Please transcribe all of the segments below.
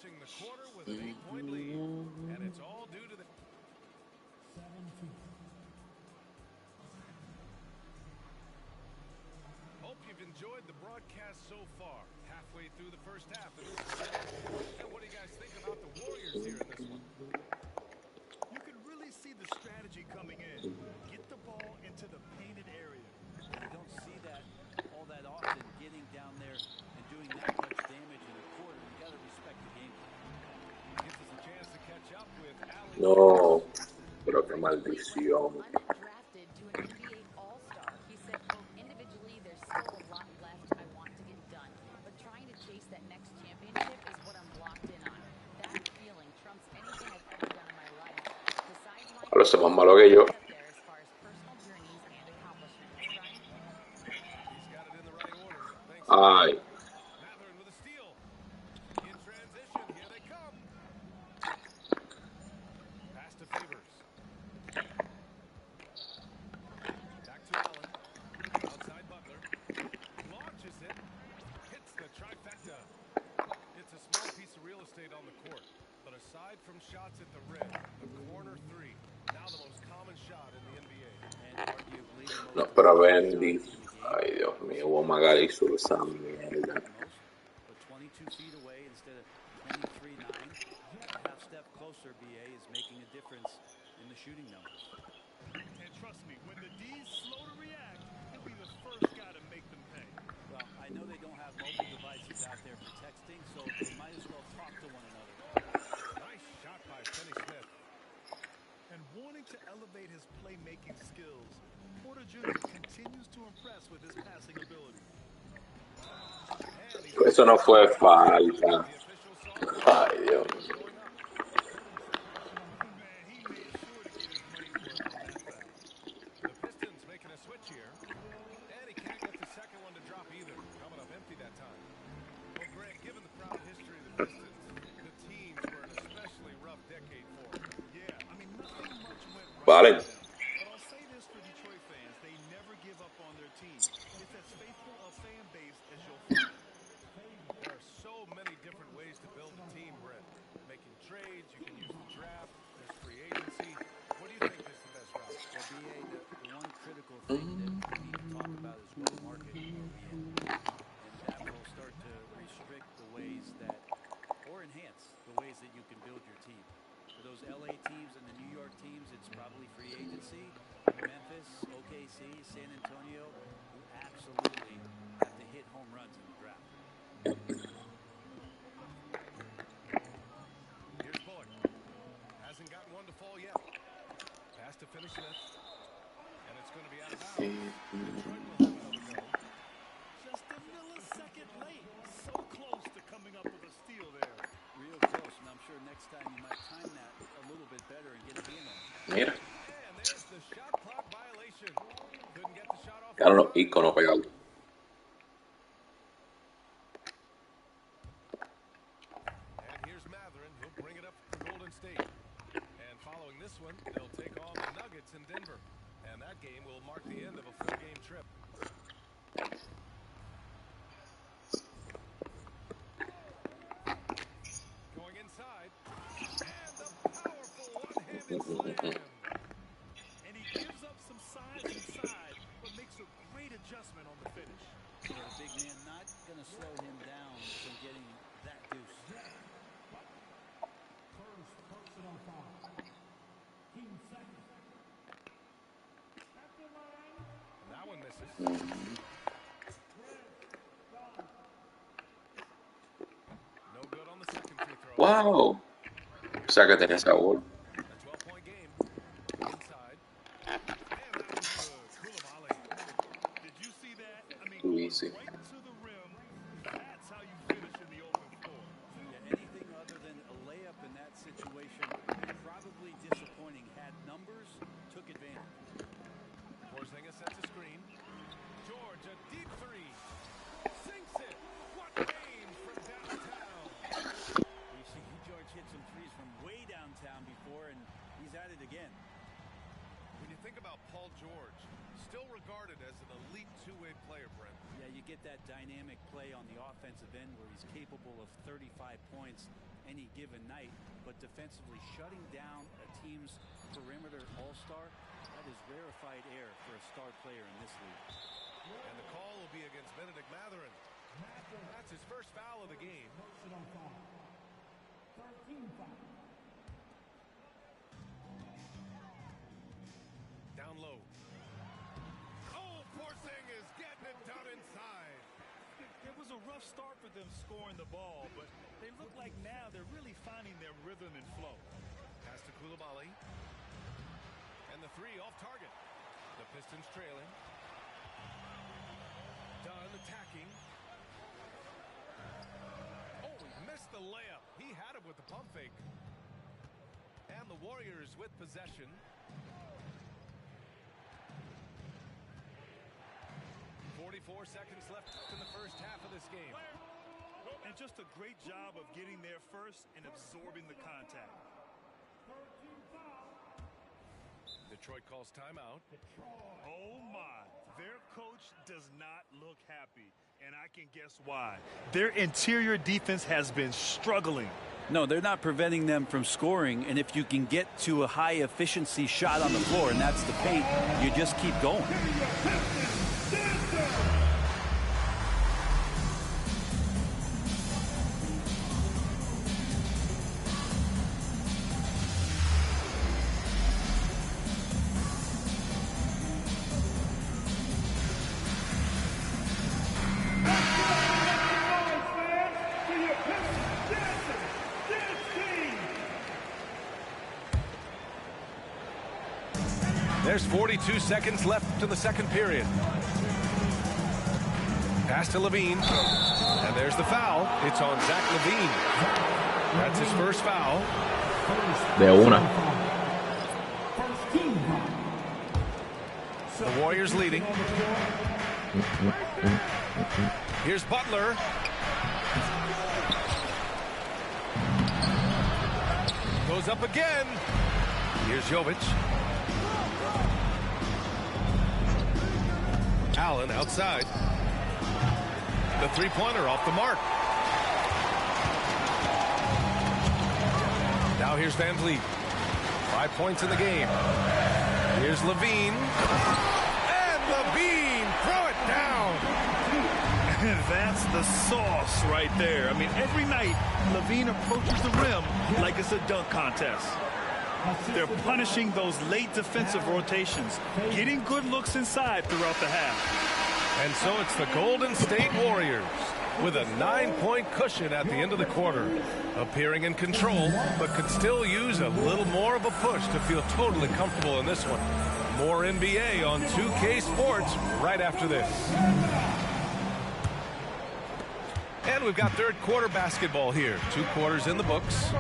finishing the quarter with an 8-point lead. And it's all due to the... Hope you've enjoyed the broadcast so far. Halfway through the first half of this one. And what do you guys think about the Warriors here in this one? You can really see the strategy coming in. Get the ball into the painted area. You don't see that all that often, getting down there and doing that much damage in a quarter. You got to respect the game plan. Gives us a chance to catch up with Allen. No, pero qué maldición. Undrafted to an NBA All-Star, he said, quote, individually, there's still a lot left I want to get done, but trying to chase that next championship is what I'm locked in on. That feeling trumps anything I've ever done in my life. Besides my Ahora se más malo que yo. up there as far as personal journeys and accomplishments. Brian? He's got it in the right order. Thanks. Ay. Mathurin with a steal. In transition, here they come. Pass to Favors. Back to Allen. Outside Butler. Launches it. Hits the trifecta. It's a small piece of real estate on the court. But aside from shots at the rim, the corner three, now the most common shot in the NBA. And arguably the most No, pero Bendy. Ay, Dios mío, hubo Magali hizo esa mierda. But 22 feet away instead of 23-9. A half step closer, BA is making a difference in the shooting numbers. And trust me, when the D's slow to react, he'll be the first guy to make them pay. Well, I know they don't have mobile devices out there for texting, so they might as well talk to one another. Nice shot by Finney Smith. And wanting to elevate his playmaking skills, Porter Jr. continues to impress with his passing ability. Eso no fue falta. Ay, Dios mío. Man, he made sure to get his money's worth on that foul. The Pistons making a switch here. And he can't get the second one to drop either. Coming up empty that time. Well, Grant, given the proud history of the Pistons, the teams were an especially rough decade for them. Yeah, I mean, nothing much went right. Vale. But I'll say this for Detroit fans, they never give up on their team. It's as faithful a fan base as you'll find. There are so many different ways to build a team, Brett. Making trades, you can use the draft, there's free agency. What do you think is the best route? Well, BA, the one critical thing that we need to talk about is what market are we in. And that will start to restrict the ways that, or enhance the ways that you can build your team. For those LA teams and the New York teams, it's probably free agency. Memphis, OKC, San Antonio, you absolutely have to hit home runs in the draft. Here's Bullock. Hasn't gotten one to fall yet. Pass to Finney Smith. And it's going to be out of bounds. Detroit will have another go. Just a millisecond late. So close to coming up with a steal there. Real close, and I'm sure next time you might time that a little bit better and get a hand on it. Mira, And there's the shot clock violation. Couldn't get the shot off. quedaron los iconos pegados. And here's Mathurin. He'll bring it up for Golden State. And following this one, they'll take on the Nuggets in Denver. And that game will mark the end of a four-game trip. Going inside. And the powerful one-handed slam. And he gives up some size inside, but makes a great adjustment on the finish. Yeah, the big man not going to slow him down from getting that deuce. First personal foul. Team second. At the line. That one misses. No good on the second free throw. Wow. O sea que tenía sabor. A 12-point game. Inside. And that was good. Koulibaly. Did you see that? I mean, Too going easy. right to the rim. That's how you finish in the open floor. Yeah, anything other than a layup in that situation, probably disappointing. Had numbers, took advantage. Porzingis sets a screen. George, a deep three. Sinks it. What range from downtown. We've seen George hit some threes from way downtown before, and he's at it again. When you think about Paul George, still regarded as an elite two-way player, Brent. Yeah, you get that dynamic play on the offensive end where he's capable of of 35 points any given night, but defensively shutting down a team's perimeter all-star, that is rarefied air for a star player in this league. And the call will be against Benedict Mathurin. That's his first foul of the game. Personal foul. 13 foul. Down low. Oh, Porzing is getting it done inside. It was a rough start for them scoring the ball, but they look like now they're really finding their rhythm and flow. Pass to Coulibaly. And the three off target. The Pistons trailing. Dunn attacking. Oh, he missed the layup. He had it with the pump fake. And the Warriors with possession. 44 seconds left in the first half of this game. And just a great job of getting there first and absorbing the contact. 13 foul. Detroit calls timeout. Oh my, their coach does not look happy, and I can guess why. Their interior defense has been struggling. No, they're not preventing them from scoring, and if you can get to a high efficiency shot on the floor, and that's the paint, you just keep going. There's 42 seconds left in the second period. Pass to Levine. And there's the foul. It's on Zach Levine. That's his first foul. De una. The Warriors leading. Here's Butler. Goes up again. Here's Jovic. Allen outside. The three-pointer off the mark. Now here's Van Vliet. 5 points in the game. Here's Levine. And Levine, throw it down. That's the sauce right there. I mean, every night, Levine approaches the rim like it's a dunk contest. They're punishing those late defensive rotations, getting good looks inside throughout the half. And so it's the Golden State Warriors with a 9-point cushion at the end of the quarter, appearing in control, but could still use a little more of a push to feel totally comfortable in this one. More NBA on 2K Sports right after this. And we've got third quarter basketball here. 2 quarters in the books.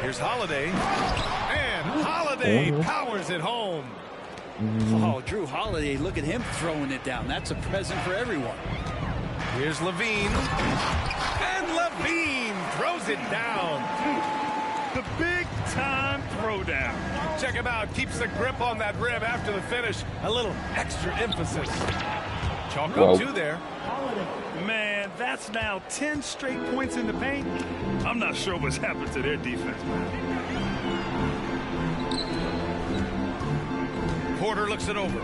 Here's Holiday. And Holiday powers it home. Oh, Drew Holiday, look at him throwing it down. That's a present for everyone. Here's Levine. And Levine throws it down. The big-time throwdown. Check him out. Keeps the grip on that rim after the finish. A little extra emphasis. Chalk up 2 there. Man, that's now 10 straight points in the paint. I'm not sure what's happened to their defense. Porter looks it over.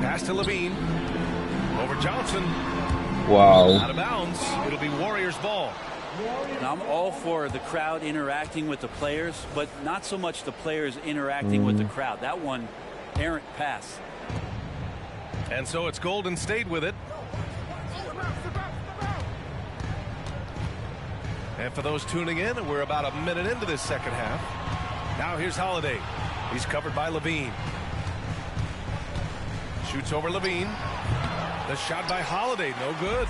Pass to Levine. Over Johnson. Wow. Out of bounds. It'll be Warriors ball. Now, I'm all for the crowd interacting with the players, but not so much the players interacting with the crowd. That one, errant pass. And so it's Golden State with it. And for those tuning in, we're about a minute into this second half. Now here's Holiday. He's covered by Levine. Shoots over Levine. The shot by Holiday, no good.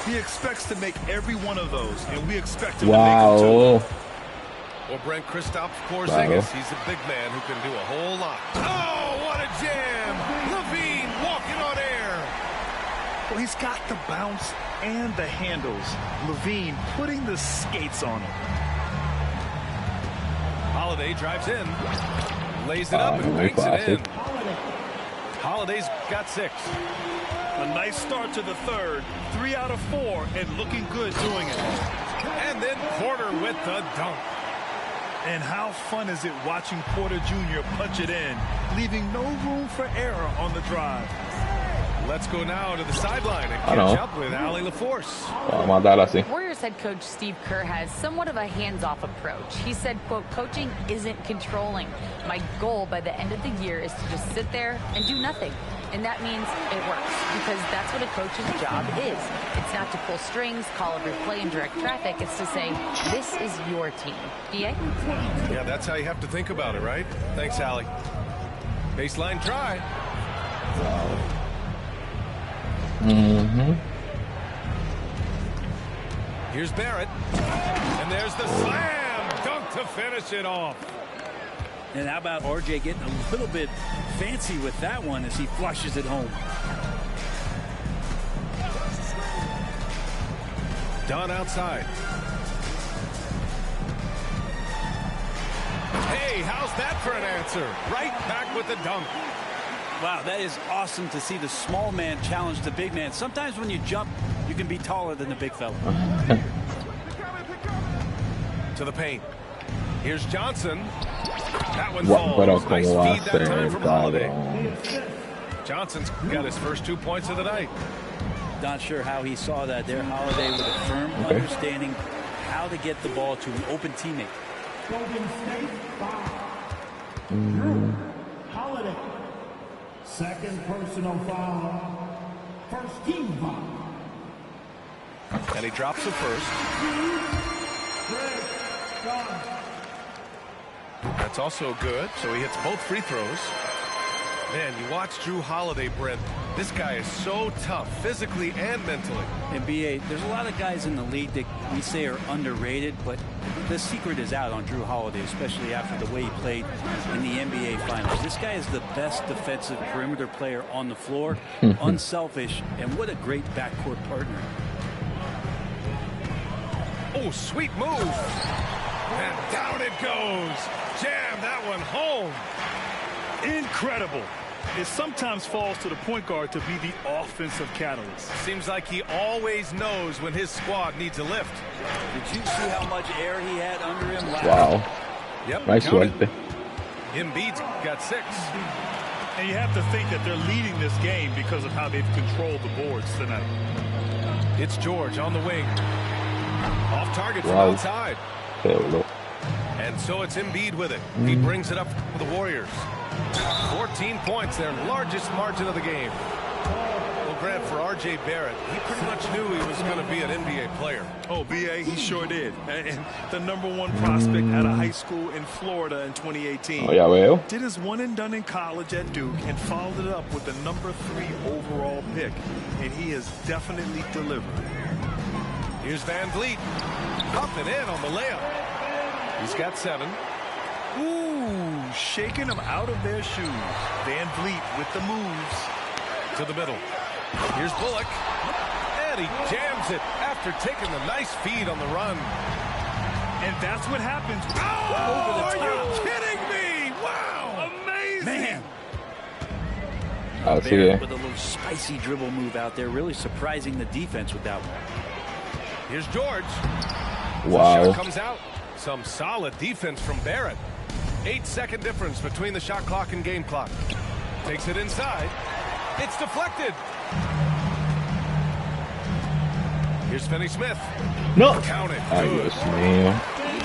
He expects to make every one of those, and we expect him to Wow. make them too. Well, Brent Kristaps Porzingis, he's a big man who can do a whole lot. Oh, what a jam! Levine walking on air. Well, he's got the bounce and the handles. Levine putting the skates on him. Holiday drives in, lays it up and very banks it in. classic. Holiday's got 6. A nice start to the third. 3 out of 4 and looking good doing it. And then Porter with the dunk. And how fun is it watching Porter Jr. punch it in, leaving no room for error on the drive. Let's go now to the sideline and catch up with Allie LaForce. Vamos a matar así. Warriors head coach Steve Kerr has somewhat of a hands-off approach. He said, quote, coaching isn't controlling. My goal by the end of the year is to just sit there and do nothing. And that means it works, because that's what a coach's job is. It's not to pull strings, call every play, and direct traffic. It's to say, this is your team. BA? Yeah, that's how you have to think about it, right? Thanks, Allie. Baseline try. Here's Barrett. And there's the slam dunk to finish it off. And how about RJ getting a little bit fancy with that one as he flushes it home. Dunn outside. Hey, how's that for an answer? Right back with the dunk. Wow, that is awesome to see the small man challenge the big man. Sometimes when you jump, you can be taller than the big fella. To the paint. Here's Johnson. That one falls. Nice feed that time from Holiday. Johnson's got his first 2 points of the night. Not sure how he saw that there. Holiday with a firm understanding how to get the ball to an open teammate. Golden State foul. Holiday. Second personal foul. First team foul. And he drops the first. That's also good. So he hits both free throws. Man, you watch Drew Holiday, Brent. This guy is so tough, physically and mentally. NBA, there's a lot of guys in the league that we say are underrated, but the secret is out on Drew Holiday, especially after the way he played in the NBA Finals. This guy is the best defensive perimeter player on the floor, unselfish, and what a great backcourt partner. Oh, sweet move. And down it goes. Jam that one home. Incredible. It sometimes falls to the point guard to be the offensive catalyst. Seems like he always knows when his squad needs a lift. Did you see how much air he had under him? Wow. Yep. Nice suerte. Embiid's got 6. And you have to think that they're leading this game because of how they've controlled the boards tonight. It's George on the wing. Off target from outside. And so it's Embiid with it. He brings it up for the Warriors. 14 points, their largest margin of the game. Well, Grant, for R.J. Barrett, he pretty much knew he was going to be an NBA player. Oh, B.A., he sure did. And the #1 prospect out of high school in Florida in 2018. Oh, ya veo. Did his one and done in college at Duke and followed it up with the #3 overall pick. And he has definitely delivered. Here's Van Vliet. Popping in on the layup. He's got 7. Ooh, shaking them out of their shoes. Van Vliet with the moves. To the middle. Here's Bullock. And he jams it after taking the nice feed on the run. And that's what happens. Oh, are you kidding me? Wow. Amazing. Man. Así Barrett es. with a little spicy dribble move out there, really surprising the defense with that one. Here's George. Wow. The shot comes out. Some solid defense from Barrett. 8-second difference between the shot clock and game clock. Takes it inside. It's deflected. Here's Finney-Smith. No. Count it. Ay, Good. Dios mío.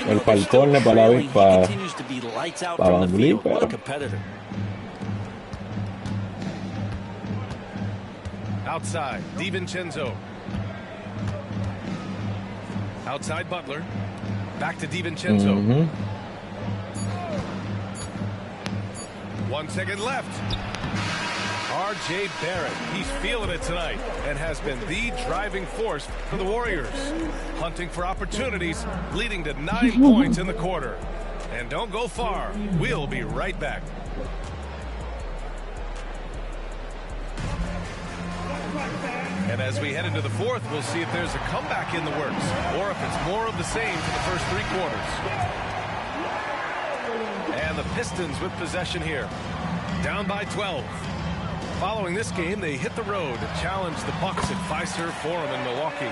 El falcón para Trailing, he para continues to be lights out para from the Van Vliet, field. What a pero competitor. Outside, DiVincenzo. Outside Butler. Back to DiVincenzo. 1 second left. R.J. Barrett, he's feeling it tonight and has been the driving force for the Warriors. Hunting for opportunities, leading to 9 points in the quarter. And don't go far. We'll be right back. And as we head into the fourth, we'll see if there's a comeback in the works or if it's more of the same for the first 3 quarters. And the Pistons with possession here. Down by 12. Following this game, they hit the road to challenge the Bucks at Fiserv Forum in Milwaukee.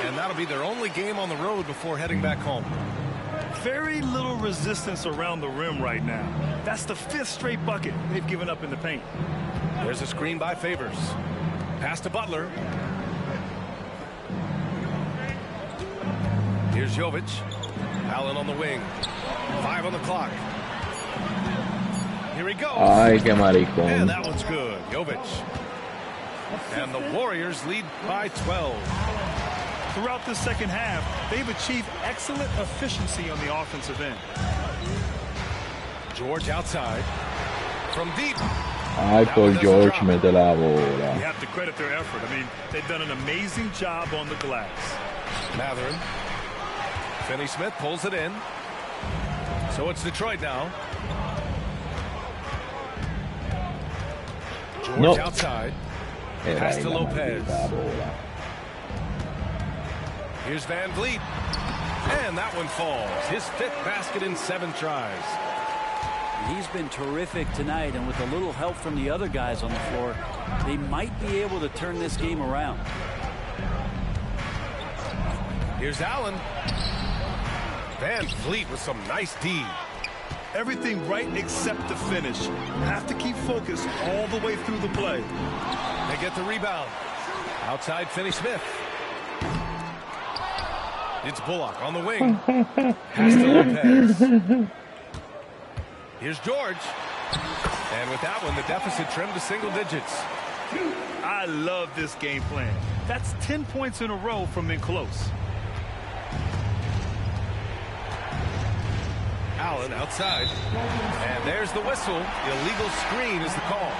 And that'll be their only game on the road before heading back home. Very little resistance around the rim right now. That's the 5th straight bucket they've given up in the paint. There's a screen by Favors. Pass to Butler. Here's Jovic. Allen on the wing. 5 on the clock. Here he goes. Ay, qué maricón. And that one's good. Jovic. And the Warriors lead by 12. Throughout the second half, they've achieved excellent efficiency on the offensive end. George outside. From deep. Ay, Paul George mete la bola. You have to credit their effort. I mean, they've done an amazing job on the glass. Mathurin. Finney-Smith pulls it in. So it's Detroit now. George outside. Pass to Lopez. Here's Van Vliet. And that one falls. His 5th basket in 7 tries. He's been terrific tonight, and with a little help from the other guys on the floor, they might be able to turn this game around. Here's Allen. Van Vliet with some nice D. Everything right except the finish. Have to keep focused all the way through the play. They get the rebound. Outside Finney-Smith. It's Bullock on the wing. Pass to Lopez. Here's George. And with that one, the deficit trimmed to single digits. I love this game plan. That's 10 points in a row from in close. Allen outside. And there's the whistle. Illegal screen is the call.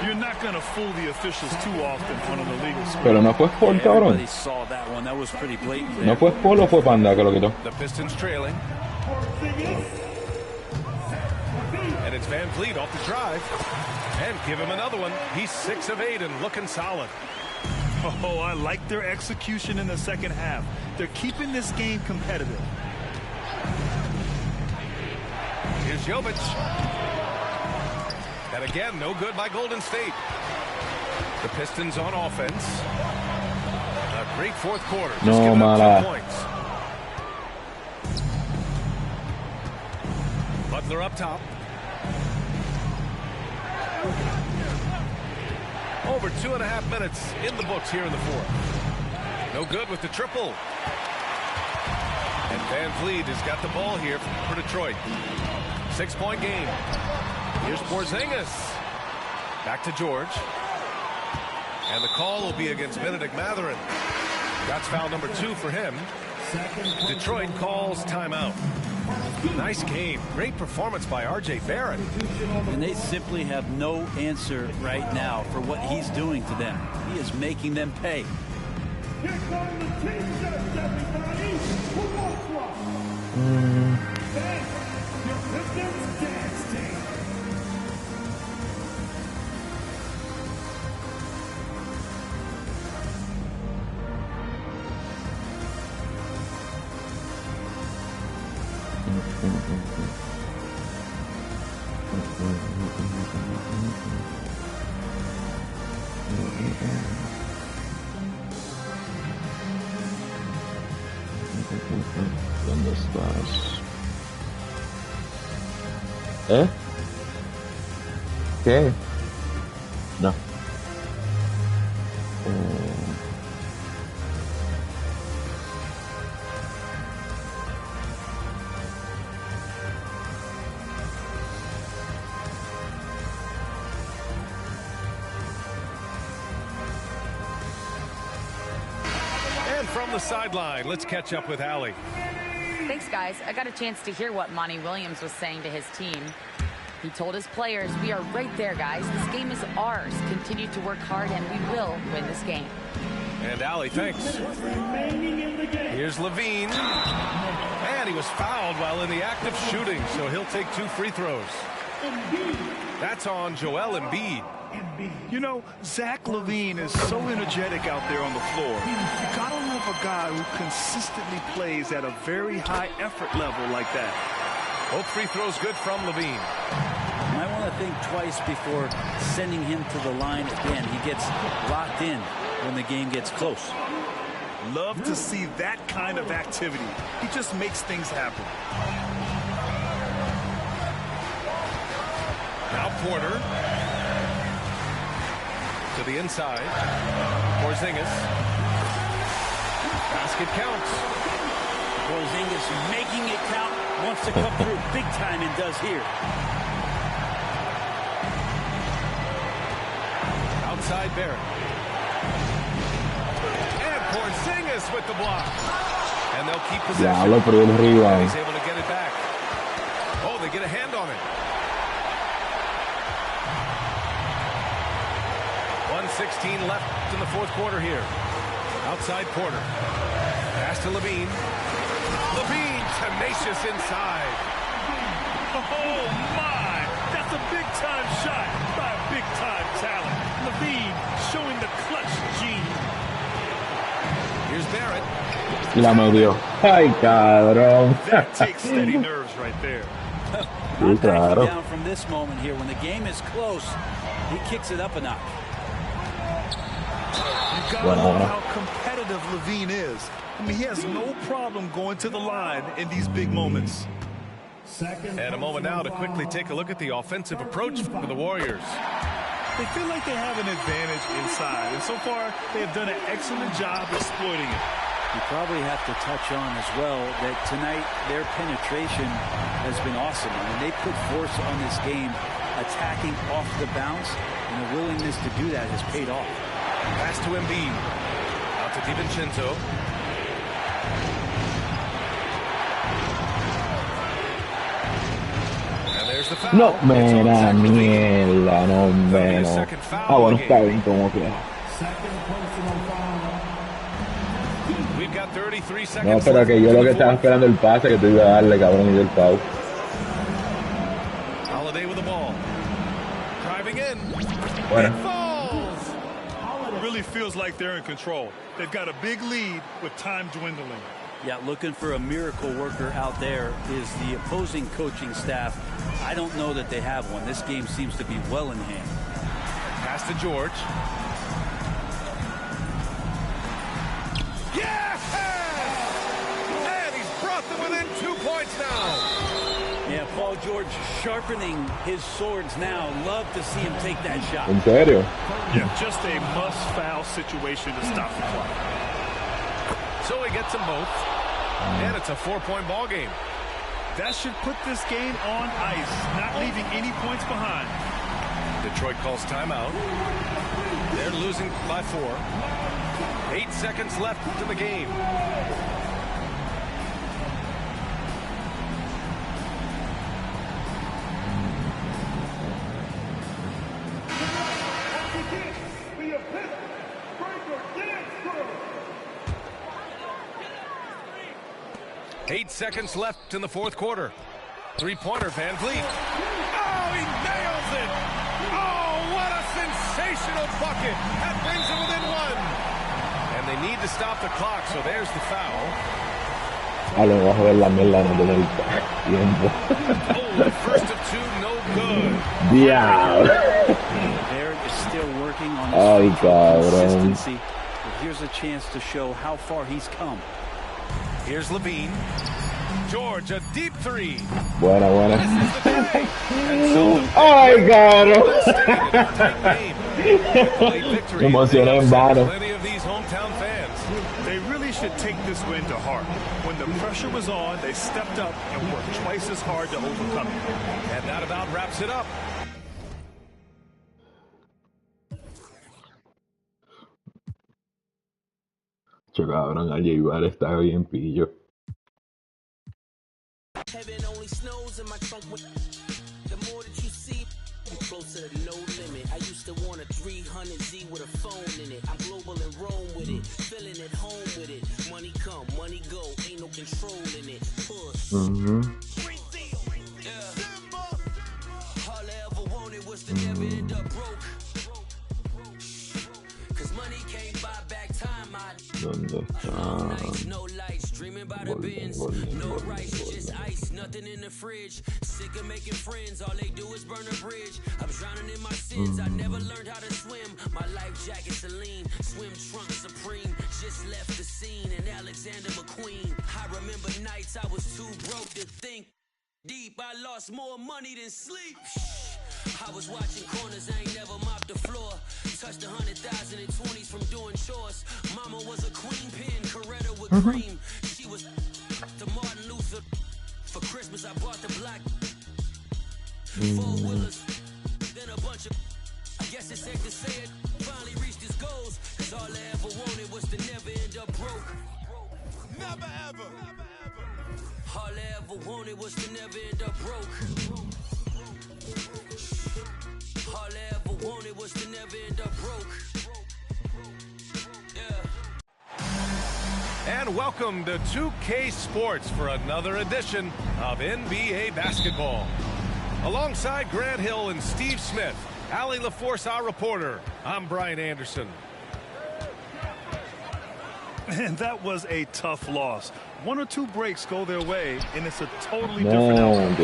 You're not going to fool the officials too often on an illegal screen. Pero no fue Paul, cabrón. Everybody saw that one. That was pretty blatant there. No fue Paul o fue Panda que lo quitó. The Pistons trailing. And it's Van Vliet off the drive. And give him another one. He's 6 of 8 and looking solid. Oh, I like their execution in the second half. They're keeping this game competitive. Here's Jovic. And again, no good by Golden State. The Pistons on offense. A great 4th quarter. Just giving up 2 points. Butler up top. Over 2.5 minutes in the books here in the 4th. No good with the triple. And Van Vliet has got the ball here for Detroit. 6-point game. Here's Porzingis. Back to George. And the call will be against Benedict Mathurin. That's foul number 2 for him. Detroit calls timeout. Nice game. Great performance by R.J. Barrett. And they simply have no answer right now for what he's doing to them. He is making them pay. Here come the T-shirts, everybody. Who wants one? Thanks. Your Pistons dance team. ¿Dónde estás? ¿Eh? ¿Qué? No. From the sideline, let's catch up with Allie. Thanks, guys. I got a chance to hear what Monty Williams was saying to his team. He told his players, we are right there, guys. This game is ours. Continue to work hard, and we will win this game. And Allie, thanks. Here's Levine. And he was fouled while in the act of shooting, so he'll take 2 free throws. That's on Joel Embiid. You know, Zach LaVine is so energetic out there on the floor. You gotta love a guy who consistently plays at a very high effort level like that. Both free throws good from LaVine. You might want to think twice before sending him to the line again. He gets locked in when the game gets close. Love to see that kind of activity. He just makes things happen. Now Porter. To the inside. Porzingis. Basket counts. Porzingis making it count. Wants to come through big time and does here. Outside Barrett. And Porzingis with the block. And they'll keep possession. Diablo, pero el rebound. He's able to get it back. Oh, they get a hand on it. 1:16 left in the fourth quarter here. Outside Porter. Pass to Levine. Levine tenacious inside. Oh, my! That's a big-time shot by a big-time talent. Levine showing the clutch gene. Here's Barrett. Y la metió. Ay, cabrón. That takes steady nerves right there. Not backing claro. down from this moment here. When the game is close, he kicks it up a notch. You gotta love how competitive Levine is. I mean, he has no problem going to the line in these big moments. And a moment now to quickly take a look at the offensive approach for the Warriors. They feel like they have an advantage inside, and so far they have done an excellent job exploiting it. You probably have to touch on as well that tonight their penetration has been awesome. I mean, they put force on this game, attacking off the bounce, and the willingness to do that has paid off. Pass to Embiid. Out to DiVincenzo. And there's the foul. No, It's me on da Zach LaVine. mierda, no, hombre, no. Ah, bueno, está bien como que. We've got 33 No, seconds pero left que yo in lo the que estaba fourth. esperando el pase que tú ibas a darle, cabrón, y del pau. Holiday with the ball. Driving in. Bueno. It falls. It really feels like they're in control. They've got a big lead with time dwindling. Yeah, looking for a miracle worker out there is the opposing coaching staff. I don't know that they have one. This game seems to be well in hand. Pass to George. Yes! And he's brought them within 2 points now. Yeah, Paul George sharpening his swords now. Love to see him take that shot. ¿En serio? Yeah, just a must-foul situation to stop the clock. So he gets them both. And it's a 4-point ball game. That should put this game on ice, not leaving any points behind. Detroit calls timeout. They're losing by 4. 8 seconds left in the game. Be a pit breaker dance crew. 8 seconds left in the fourth quarter. Three-pointer, Van Vliet. Oh, he nails it! Oh, what a sensational bucket! That brings him within 1. And they need to stop the clock, so there's the foul. A lo mejor ver la mierda no tener tiempo. Oh, the first of 2, no good. Diablo. Barrett is still working on Ay, his cabrón. consistency. But here's a chance to show how far he's come. Here's Levine. George, a deep 3. Buena, buena. And so the Ay, cabrón. victory. Me emocioné en vano. Plenty of these hometown fans. They really should take this win to heart. When the pressure was on, they stepped up and worked twice as hard to overcome it. And that about wraps it up. Che, cabrón, al igual está bien pillo. Heaven only snows in my trunk. The more that you see, you closer to no limit. I used to want a 300Z with a phone in it. I'm global and roam with it, feeling at home with it. Money come, money go, ain't no control in it. Push. Yeah. All I ever wanted was to never end up broke. Cause money can't buy back time. ¿Dónde está? Long nights, no lights, dreaming about a Benz. No rice, just ice, nothing in the fridge. Sick of making friends, all they do is burn a bridge. I'm drowning in my sins, I never learned how to swim. My life jacket Celine, swim trunk Supreme. Just left the scene in Alexander McQueen. I remember nights I was too broke to think deep. I lost more money than sleep. I was watching corners, I ain't never mopped the floor. Touched 100,000 in 20s from doing chores. Mama was a queen pin, Coretta with cream. She was to Martin Luther. For Christmas, I bought the black 4-wheelers. Then a bunch of, I guess it's safe to say it, finally reached his goals. Cause all I ever wanted was to never end up broke. Never ever. All I ever wanted was to never end up broke. All I ever wanted was to never end up broke. Yeah. And welcome to 2K Sports for another edition of NBA basketball. Alongside Grant Hill and Steve Smith, Allie LaForce, our reporter, I'm Brian Anderson. And that was a tough loss. One or two breaks go their way, and it's a totally different outcome.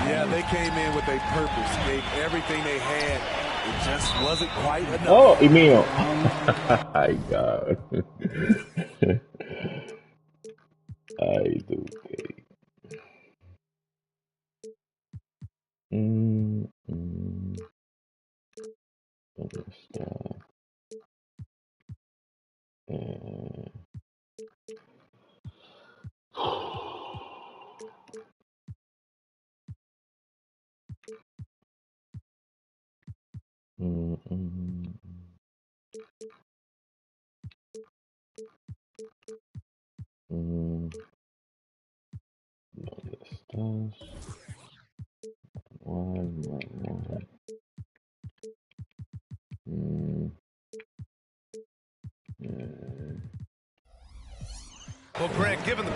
Yeah, they came in with a purpose, gave everything they had. It just wasn't quite enough. Oh, y mío. Ay, God. Ay, 2K. ¿Dónde está? ¿Dónde estás? Well, Grant, given the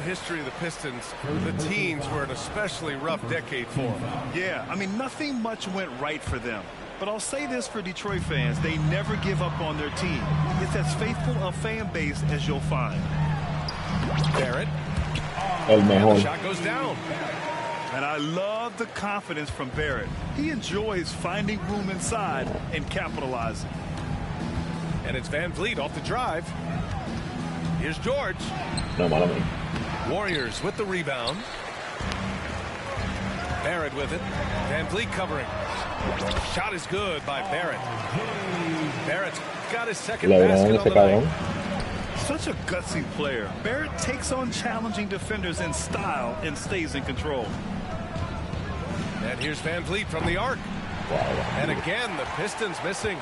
history of the Pistons, the teens were an especially rough decade for them. Yeah, I mean, nothing much went right for them. But I'll say this for Detroit fans, they never give up on their team. It's as faithful a fan base as you'll find. Barrett. El mejor. The shot goes down. And I love the confidence from Barrett. He enjoys finding room inside and capitalizing. And it's Van Vliet off the drive. Here's George. No, mala mía. Warriors with the rebound. Barrett with it. Van Vliet covering. Shot is good by Barrett. Barrett's got his second basket on the night. Such a gutsy player. Barrett takes on challenging defenders in style and stays in control. And here's Van Vliet from the arc. And again, the Pistons missing.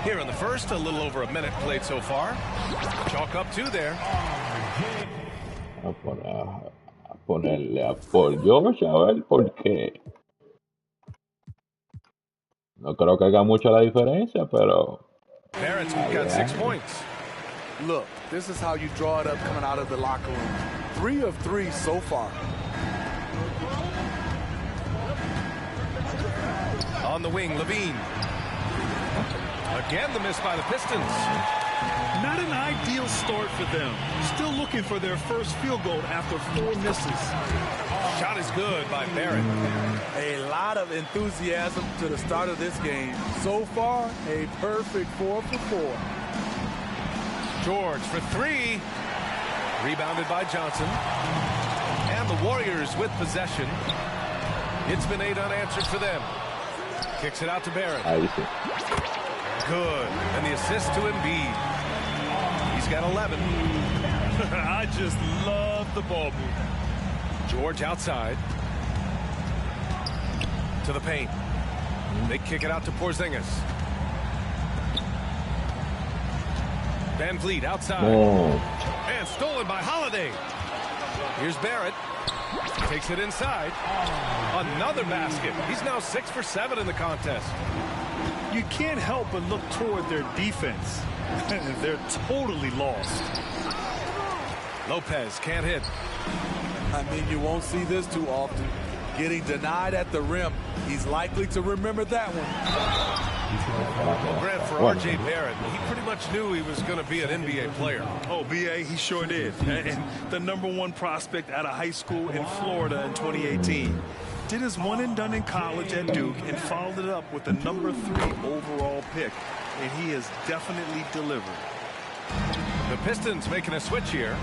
Here in the first, a little over a minute played so far. Chalk up two there. A ponerle a Paul George, a ver por qué. No creo que haga mucha la diferencia, pero... Barrett's got 6 points. Look, this is how you draw it up coming out of the locker room. 3 of 3 so far. On the wing, Levine. Again, the miss by the Pistons. Not an ideal start for them. Still looking for their first field goal after 4 misses. Shot is good by Barrett. A lot of enthusiasm to the start of this game. So far, a perfect 4 for 4. George for 3. Rebounded by Johnson. And the Warriors with possession. It's been 8 unanswered for them. Kicks it out to Barrett. Good. And the assist to Embiid. He's got 11. I just love the ball movement. George outside. To the paint. They kick it out to Porzingis. Van Vliet outside. And stolen by Holiday. Here's Barrett. Takes it inside. Another basket. He's now 6 for 7 in the contest. You can't help but look toward their defense. They're totally lost. Lopez can't hit. I mean, you won't see this too often. Getting denied at the rim. He's likely to remember that one. Well, Grant, for R.J. Barrett, he pretty much knew he was going to be an NBA player. Oh, B.A., he sure did. And the #1 prospect out of high school in Florida in 2018. Did his one and done in college at Duke and followed it up with the #3 overall pick. And he has definitely delivered. The Pistons making a switch here.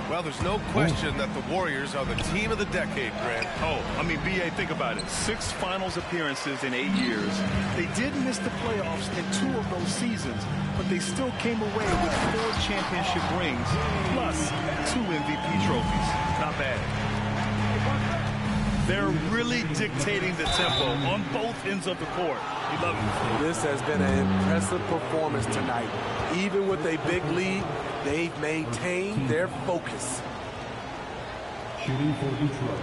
Well, there's no question that the Warriors are the team of the decade, Grant. Oh, I mean, B.A., think about it. 6 finals appearances in 8 years. They did miss the playoffs in 2 of those seasons, but they still came away with 4 championship rings, plus 2 MVP trophies. Not bad. They're really dictating the tempo on both ends of the court. You love it. This has been an impressive performance tonight. Even with a big lead, they've maintained their focus. Shooting for Detroit,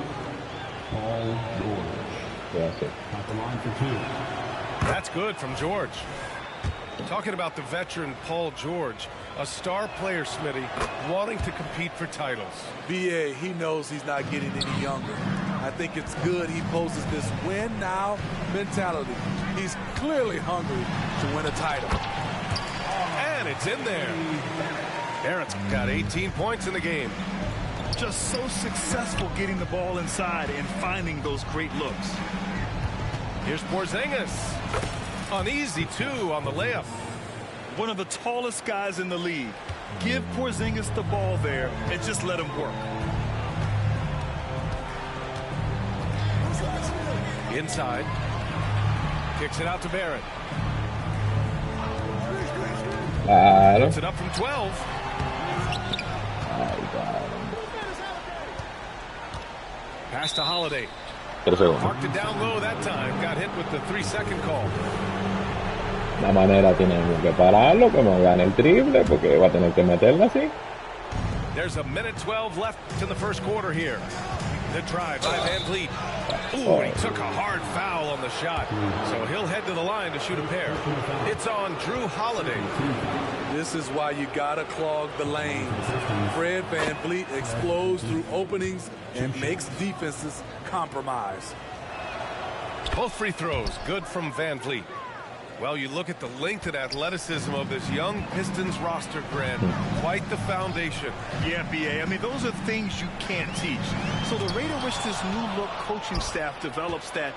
Paul George. At the line for 2. That's good from George. Talking about the veteran Paul George, a star player, Smitty, wanting to compete for titles. B.A., he knows he's not getting any younger. I think it's good he poses this win-now mentality. He's clearly hungry to win a title. And it's in there. Barrett's got 18 points in the game. Just so successful getting the ball inside and finding those great looks. Here's Porzingis. An easy 2 on the layup. One of the tallest guys in the league. Give Porzingis the ball there and just let him work. Inside. Kicks it out to Barrett. Puts it up from 12. Pass to Holiday. Marked it down low that time. Got hit with the 3-second call. La manera tenemos que pararlo, que no gane el triple, porque va a tener que meterla así. There's 1:12 left in the first quarter here. The drive by Van Vliet. Ooh, he took a hard foul on the shot. So he'll head to the line to shoot a pair. It's on Drew Holiday. This is why you gotta clog the lanes. Fred Van Vliet explodes through openings and makes defenses compromise. Both free throws good from Van Vliet. Well, you look at the length and athleticism of this young Pistons roster, Grant. Quite the foundation. Yeah, B.A. I mean, those are things you can't teach. So the rate at which this new look coaching staff develops that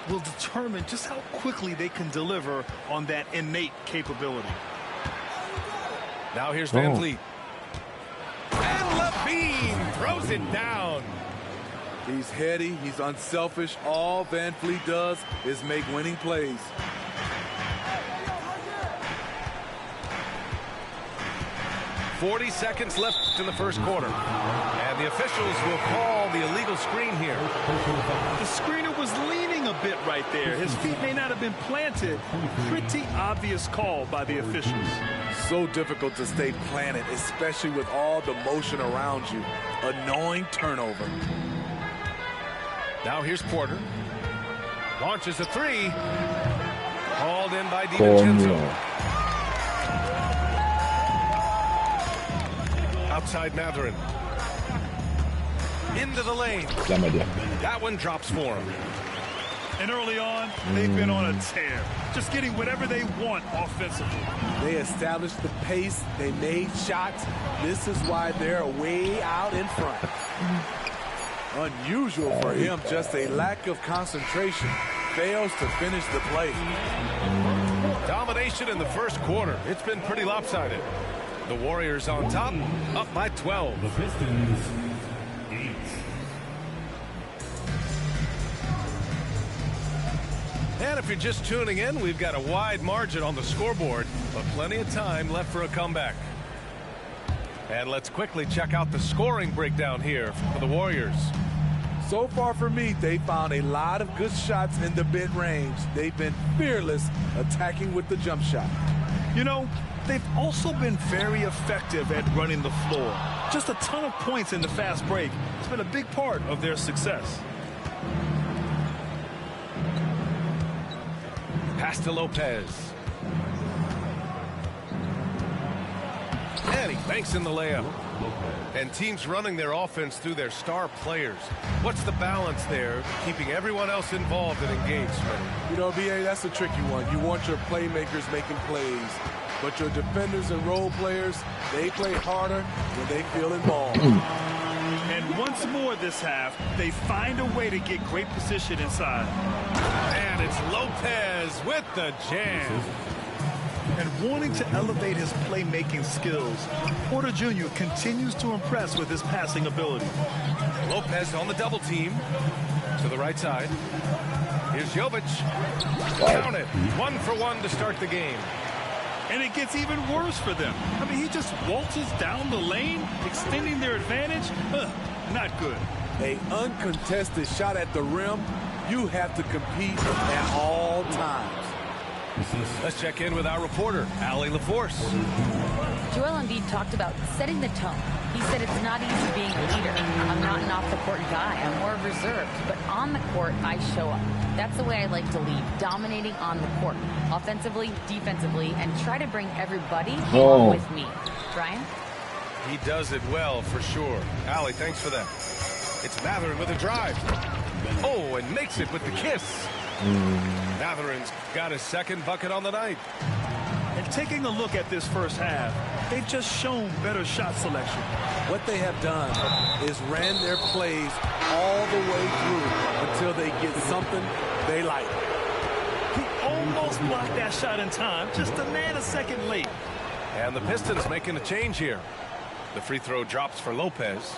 will determine just how quickly they can deliver on that innate capability. Now here's Van Vliet. And Levine throws it down. He's heady, he's unselfish. All Van Vliet does is make winning plays. .40 seconds left in the first quarter. And the officials will call the illegal screen here. The screener was leaning a bit right there. His feet may not have been planted. Pretty obvious call by the officials. So difficult to stay planted, especially with all the motion around you. Annoying turnover. Now here's Porter. Launches a 3. Called in by DiVincenzo. Outside Mathurin. Into the lane. That one drops for him. And early on, they've been on a tear. Just getting whatever they want offensively. They established the pace. They made shots. This is why they're way out in front. Unusual for him, just a lack of concentration. Fails to finish the play. Domination in the first quarter. It's been pretty lopsided. The Warriors on top, up by 12. The Pistons, 8. And if you're just tuning in, we've got a wide margin on the scoreboard, but plenty of time left for a comeback. And let's quickly check out the scoring breakdown here for the Warriors. So far for me, they found a lot of good shots in the mid-range. They've been fearless attacking with the jump shot. You know, they've also been very effective at running the floor. Just a ton of points in the fast break. It's been a big part of their success. Pass to Lopez. And he banks in the layup. And teams running their offense through their star players. What's the balance there, keeping everyone else involved and engaged, Smitty? You know, B.A., that's a tricky one. You want your playmakers making plays, but your defenders and role players, they play harder when they feel involved. And once more this half, they find a way to get great position inside. And it's Lopez with the jam. And wanting to elevate his playmaking skills, Porter Jr. continues to impress with his passing ability. Lopez on the double team. To the right side. Here's Jovic. Count it. 1 for 1 to start the game. And it gets even worse for them. I mean, he just waltzes down the lane, extending their advantage. Not good. An uncontested shot at the rim, you have to compete at all times. Let's check in with our reporter, Allie LaForce. Joel Embiid talked about setting the tone. He said it's not easy being a leader. I'm not an off-the-court guy. I'm more reserved. But on the court, I show up. That's the way I like to lead, dominating on the court, offensively, defensively, and try to bring everybody along with me. Brian? He does it well, for sure. Allie, thanks for that. It's Mathurin with a drive. Oh, and makes it with the kiss. Mathurin's got his second bucket on the night. And taking a look at this first half, they've just shown better shot selection. What they have done is ran their plays all the way through until they get something they like. He almost blocked that shot in time, just a man a second late. And the Pistons making a change here. The free throw drops for Lopez.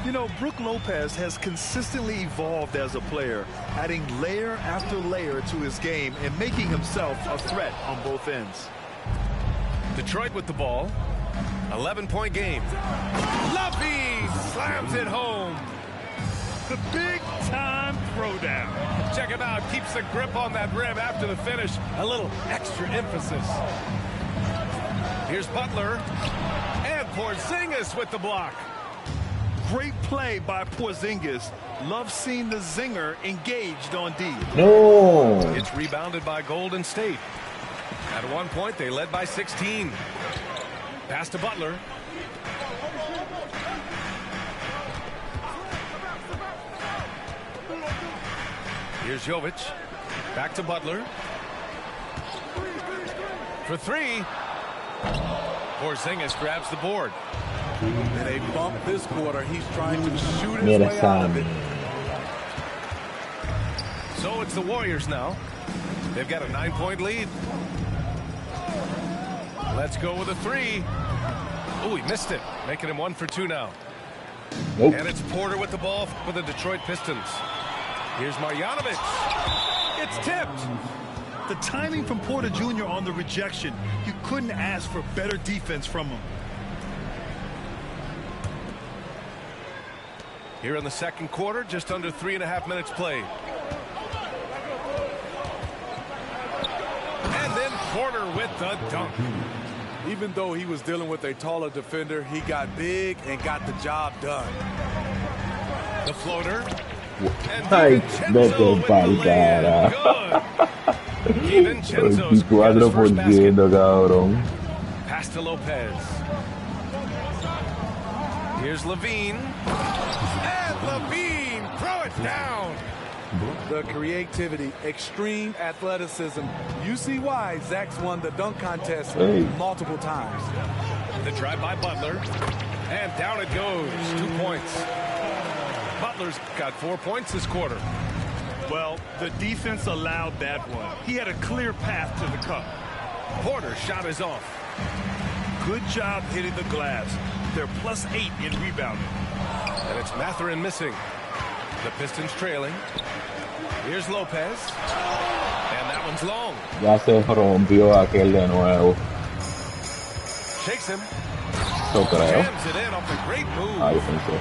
You know, Brook Lopez has consistently evolved as a player, adding layer after layer to his game and making himself a threat on both ends. Detroit with the ball. 11-point game. Lovey slams it home. The big-time throwdown. Check him out. Keeps the grip on that rim after the finish. A little extra emphasis. Here's Butler. And Porzingis with the block. Great play by Porzingis. Love seeing the zinger engaged on D. No. It's rebounded by Golden State. At one point, they led by 16. Pass to Butler. Here's Jovic. Back to Butler. For three. Porzingis grabs the board. And they bump this quarter. He's trying to shoot his way out of it. So it's the Warriors now. They've got a 9-point lead. Let's go with a three. Oh, he missed it. Making him 1 for 2 now. Nope. And it's Porter with the ball for the Detroit Pistons. Here's Marjanovic. It's tipped. The timing from Porter Jr. on the rejection, you couldn't ask for better defense from him. Here in the second quarter, just under 3.5 minutes played. And then Porter with the dunk. Even though he was dealing with a taller defender, he got big and got the job done. The floater. Ay, vete pa'l cara. DiVincenzo's got his 24%, first basket. cabrón. Pass to Lopez. Here's Levine. And Levine, throw it down. The creativity, extreme athleticism. You see why Zach's won the dunk contest multiple times. The drive by Butler. And down it goes. 2 points. Butler's got 4 points this quarter. Well, the defense allowed that one. He had a clear path to the cup. Porter's shot is off. Good job hitting the glass. They're +8 in rebounding. And it's Mathurin missing. The Pistons trailing. Here's Lopez. And that one's long. Ya se rompió aquel de nuevo. Shakes him. Yo creo. Jams it in off a great move. Ahí pensé.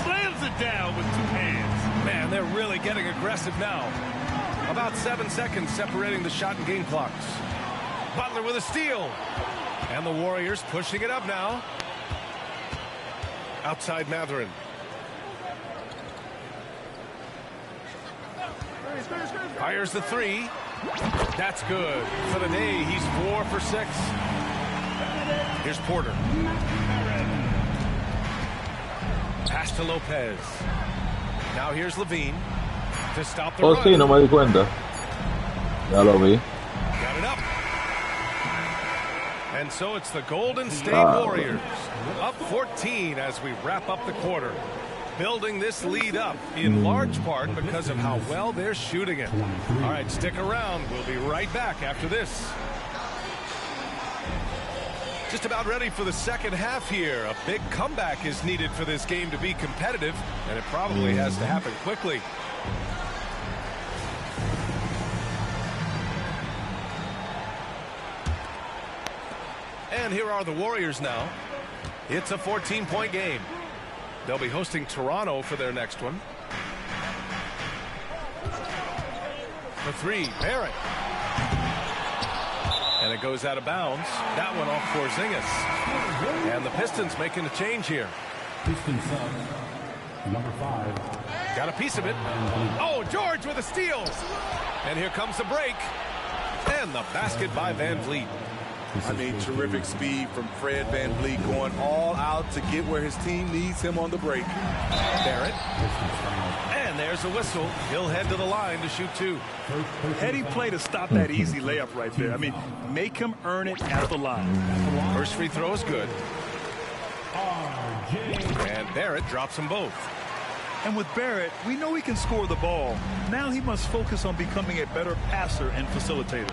Slams it down with 2 hands. Man, they're really getting aggressive now. About 7 seconds separating the shot and game clocks. Butler with a steal. And the Warriors pushing it up now. Outside Matherin. Fires the 3. That's good. For the day, he's 4 for 6. Here's Porter. Pass to Lopez. Now here's Levine to stop the run. Sí, no me di cuenta. Ya lo vi. Got it up. And so it's the Golden State Warriors up 14 as we wrap up the quarter. Building this lead up in large part because of how well they're shooting it. All right, stick around. We'll be right back after this. Just about ready for the second half here. A big comeback is needed for this game to be competitive, and it probably has to happen quickly. And here are the Warriors now. It's a 14-point game. They'll be hosting Toronto for their next one. The 3, Barrett. And it goes out of bounds. That one off Porzingis. And the Pistons making a change here. Pistons sub, number 5. Got a piece of it. Oh, George with a steal. And here comes the break. And the basket by Van Vliet. I mean, terrific speed from Fred Van Vliet, going all out to get where his team needs him on the break. Barrett. And there's a whistle. He'll head to the line to shoot 2. Heady play to stop that easy layup right there. I mean, make him earn it at the line. First free throw is good. And Barrett drops them both. And with Barrett, we know he can score the ball. Now he must focus on becoming a better passer and facilitator.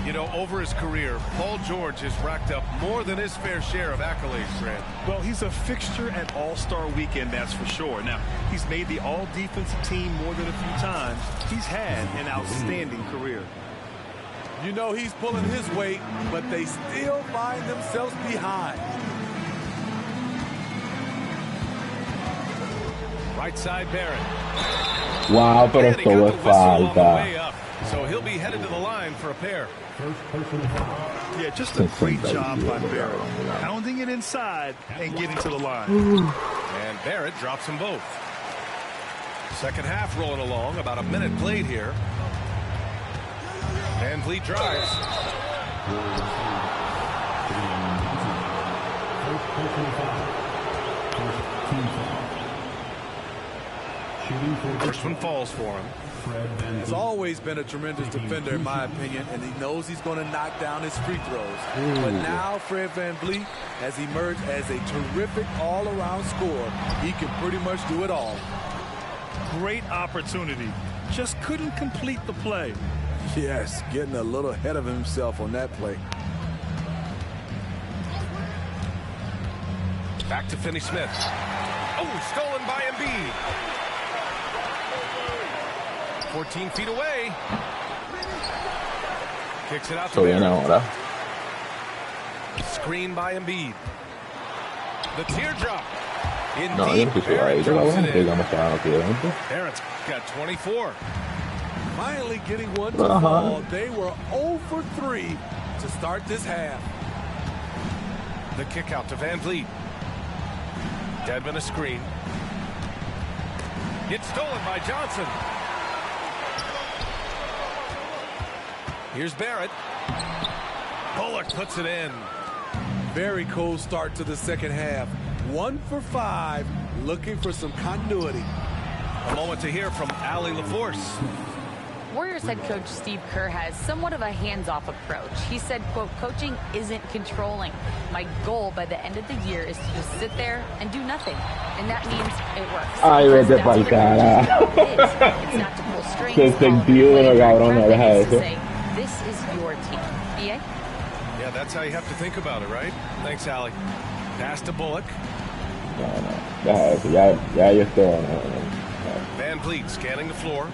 You know, over his career, Paul George has racked up more than his fair share of accolades, Fred. Well, he's a fixture at All-Star Weekend, that's for sure. Now, he's made the All-Defensive team more than a few times. He's had an outstanding career. You know he's pulling his weight, but they still find themselves behind. Right side, Barrett. Wow, pero And he got esto the es whistle on the falta. way up. So he'll be headed to the line for a pair. Yeah, just a great job by Barrett. Pounding it inside and getting to the line. And Barrett drops them both. Second half rolling along. About a minute played here. Van Vliet drives. First one falls for him. He's always been a tremendous defender, in my opinion, and he knows he's going to knock down his free throws. But now Fred Van Vliet has emerged as a terrific all-around scorer. He can pretty much do it all. Great opportunity. Just couldn't complete the play. Yes, getting a little ahead of himself on that play. Back to Finney-Smith. Oh, stolen by Embiid. 14 feet away. Kicks it out to Barrett. Screen by Embiid. The teardrop. Indeed, Barrett drops it in. Barrett's got 24. Finally getting one to fall. They were 0 for 3 to start this half. The kick out to Van Vliet. Dedmon a screen. It's stolen by Johnson. Here's Barrett. Bullock puts it in. Very cold start to the second half. 1 for 5, looking for some continuity. A moment to hear from Allie LaForce. Warriors head coach Steve Kerr has somewhat of a hands-off approach. He said, quote, coaching isn't controlling. My goal by the end of the year is to just sit there and do nothing. And that means it works. Ay, vete pa'l carajo. It's not to pull strings. 61, cabrón, no deja eso. This is your team. BA? Yeah, that's how you have to think about it, right? Thanks, Allie. Pass to Bullock. No, deja eso. Ya yo estoy. Van Vliet scanning the floor.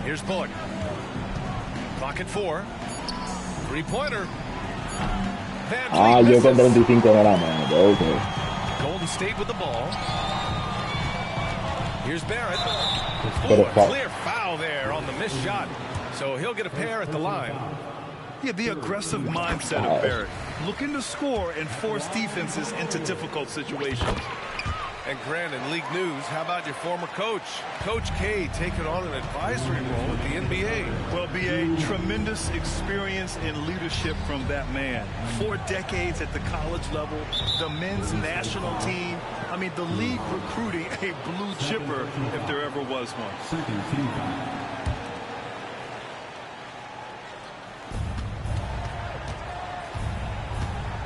Here's Bullock. Clock at 4. Three-pointer. Yo con 35 no la mano. Okay. Golden State with the ball. Here's Barrett. Clear foul there on the missed shot. So he'll get a pair at the line. Yeah, the aggressive mindset of Barrett. Looking to score and force defenses into difficult situations. And Grant, in league news, how about your former coach? Coach K taking on an advisory role at the NBA. Well, B.A., tremendous experience in leadership from that man. 4 decades at the college level, the men's national team. I mean, the league recruiting a blue chipper if there ever was one. Second team foul.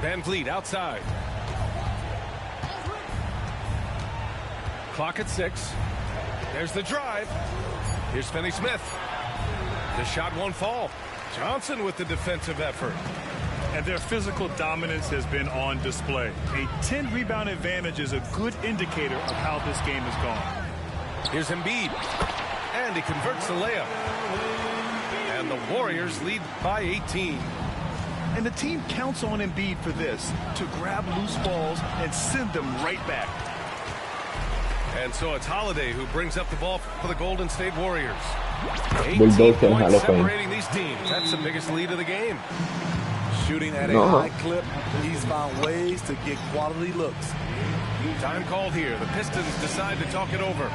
Van Vliet outside. Clock at 6. There's the drive. Here's Finney-Smith. The shot won't fall. Johnson with the defensive effort. And their physical dominance has been on display. A 10-rebound advantage is a good indicator of how this game has gone. Here's Embiid. And he converts the layup. And the Warriors lead by 18. And the team counts on Embiid for this, to grab loose balls and send them right back. And so it's Holiday who brings up the ball for the Golden State Warriors. 18 Bulldogs and points Hall of Fame. separating these teams. That's the biggest lead of the game. Shooting at a high clip, he's found ways to get quality looks. Time called here. The Pistons decide to talk it over.